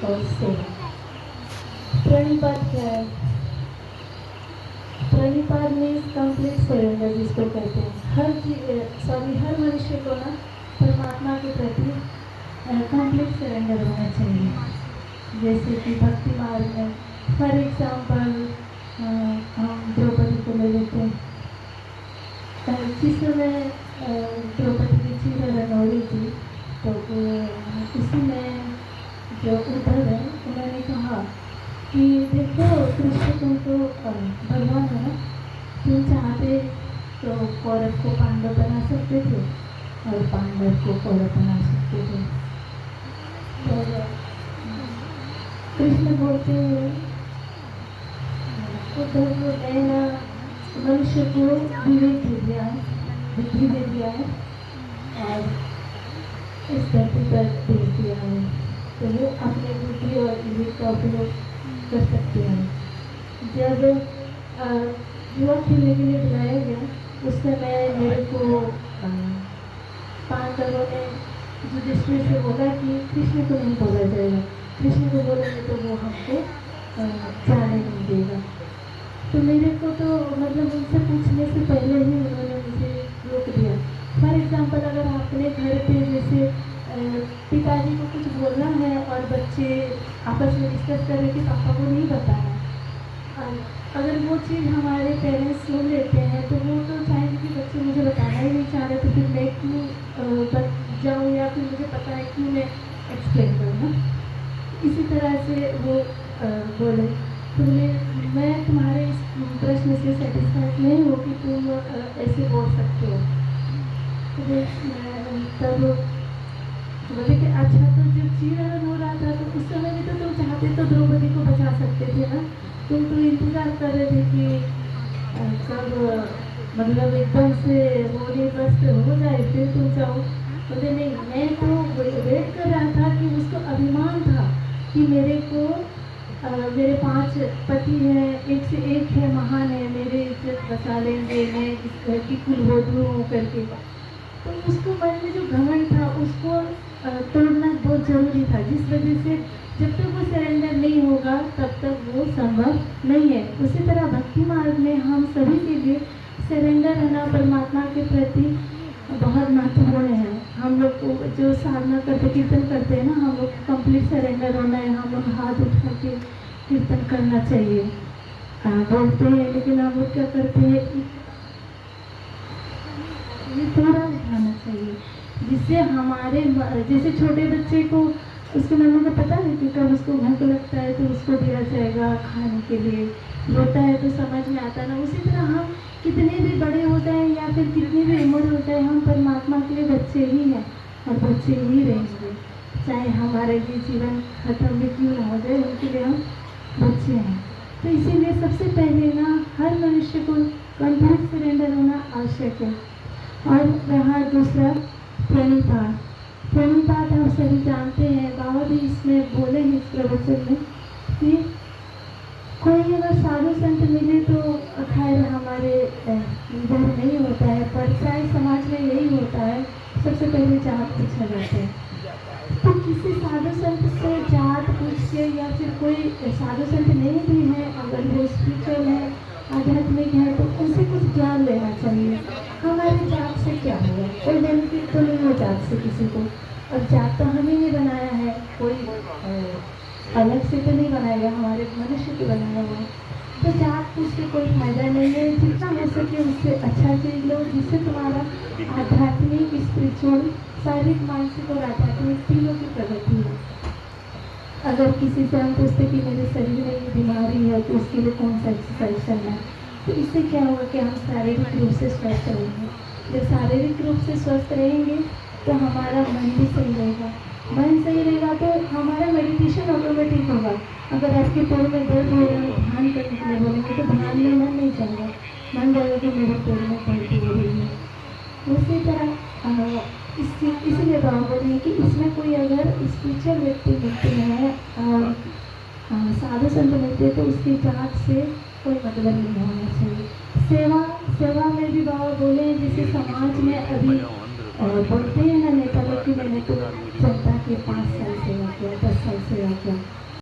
और सेवा। प्रणिपात क्या है? प्रणिपात मीन्स कंप्लीट सरेंडर, जिसको कहते हैं। हर मनुष्य को ना परमात्मा के प्रति कंप्लीट सरेंडर होना चाहिए। जैसे कि भक्ति मार्ग में फॉर एग्जाम्पल हम द्रौपदी को ले लेते हैं। जिस समय द्रौपदी की चीरहरण हो रही थी, तो उसमें जो उद्धव है उन्होंने कहा कि देखो कृष्ण तुमको भगवान है ना, तुम चाहते तो कौरव को पांडव बना सकते थे और पांडव को कौरव बना सकते थे। और कृष्ण बोलते हैं उद्धव को, मैंने मनुष्य को विवेक दे दिया है, बुद्धि दे दिया है और इस धरती पर भेज दिया है, तो वो अपने बुद्धि और विवेक का उपयोग कर सकते हैं। जब युवा खेलने के लिए बुलाया गया, उस समय मेरे को पांडवों ने युधिष्ठिर से बोला कि कृष्ण को नहीं बोला जाएगा, कृष्ण को बोलेंगे तो वो हमको जाने नहीं देगा। तो मेरे को तो मतलब उनसे पूछने से पहले ही उन्होंने मुझे रोक दिया। फॉर एग्जाम्पल, अगर अपने घर पे जैसे पिताजी को कुछ बोलना है और बच्चे आपस में डिस्कस कर रहे कि पापा को नहीं बताना, अगर वो चीज़ हमारे पेरेंट्स सुन लेते हैं तो वो तो चाहेंगे कि बच्चे मुझे बताना ही नहीं चाह रहे, तो फिर मैं क्यों बच जाऊँ, या फिर मुझे पता है क्यों मैं एक्सप्लेन करूँ। इसी तरह से वो बोले, तो मैं तुम्हारे इस प्रश्न से सेटिस्फाइड नहीं हूँ कि तुम ऐसे बोल सकते हो। तो तब बोले कि अच्छा, तो जब चीरहरण हो रहा था तो उस समय भी तो तुम चाहते तो द्रौपदी को बचा सकते थे ना, तुम तो इंतजार कर रहे थे कि कब मतलब एकदम से मोदी बस हो जाए फिर तुम जाओ। बोले नहीं, मैं तो वेट कर रहा था कि उसको अभिमान था कि मेरे को मेरे 5 पति हैं, एक से एक है, महान है, मेरे इज्जत बचा लेंगे, मैं इस घर की कुलवधू हूँ करके। तो उसको मन में जो घमंड था उसको तोड़ना बहुत जरूरी था, जिस वजह से जब तक वो सरेंडर नहीं होगा तब तक वो संभव नहीं है। उसी तरह भक्ति मार्ग में हम सभी के लिए सरेंडर रहना परमात्मा के प्रति बहुत महत्वपूर्ण है। हम लोग को जो साधना करते कीर्तन करते हैं ना, हम लोग कंप्लीट सरेंडर होना है, हम लोग हाथ उठा के कीर्तन करना चाहिए। बोलते हैं लेकिन हम लोग क्या करते हैं, ये पूरा उठाना चाहिए, जिससे हमारे जैसे छोटे बच्चे को उसके मन में पता है कि कब उसको भूख लगता है तो उसको दिया जाएगा खाने के लिए, रोता है तो समझ में आता है ना। उसी तरह हम कितने भी बड़े हो जाए या फिर कितनी भी उम्र हो जाए, हम परमात्मा के लिए बच्चे ही हैं और बच्चे ही रहेंगे, चाहे हमारे ये जीवन खत्म भी क्यों ना हो जाए, उनके लिए हम बच्चे हैं। तो इसीलिए सबसे पहले ना हर मनुष्य को कंप्लीट सरेंडर होना आवश्यक है। और रहा दूसरा प्रणिपात। प्रणिपात आप सभी जानते हैं, बाबा भी इसमें बोले हैं इस प्रवचन में कि कोई अगर साधु संत मिले तो खैर हमारे इधर नहीं होता है, पर प्राय समाज में यही होता है, सबसे पहले जात पूछा जाता है। तो किसी साधु संत से जात पूछ के, या फिर कोई साधु संत नहीं भी है, अगर वो स्पिरिचुअल है, आध्यात्मिक है, तो उनसे कुछ ज्ञान लेना चाहिए। हमारे जात से क्या होगा, कोई बेनिफिट तो नहीं हो जात से किसी को, और जात तो हमें नहीं बनाया है, कोई अलग से तो नहीं बनाएगा, हमारे मनुष्य को बनाया हुआ है। तो जात पूछ के कोई फायदा नहीं है, जितना हो सके उससे अच्छा चीज लो, जिससे तुम्हारा आध्यात्मिक, स्पिरिचुअल, शारीरिक, मानसिक और आध्यात्मिक तीनों की प्रगति है। अगर किसी से हम पूछते कि मेरे शरीर में ये बीमारी है तो उसके लिए कौन सा एक्सरसाइज करना है, तो इससे क्या होगा कि हम शारीरिक रूप से स्वस्थ रहेंगे। जब शारीरिक रूप से स्वस्थ रहेंगे तो हमारा मन भी सही रहेगा, मन सही रहेगा तो हमारा मेडिटेशन ऑटोमेटिक होगा। अगर आपके पैर में दर्द हो रहा है, ध्यान करने के लिए बोलेंगे तो ध्यान में मन नहीं जाएगा, मन जाएगा कि मेरे पैर में दर्द हो रही है। उसी तरह इसीलिए बाबा बोले कि इसमें कोई अगर स्पिरिचुअल व्यक्ति मिलते हैं और साधु संत मिलते हैं तो उसकी जात से कोई मतलब नहीं होना चाहिए। सेवा में भी बाबा बोले, जैसे समाज में अभी बोलते हैं ना, नेता लोग जबकि मैंने तो जनता के 5 साल सेवा किया, 10 साल सेवा किया।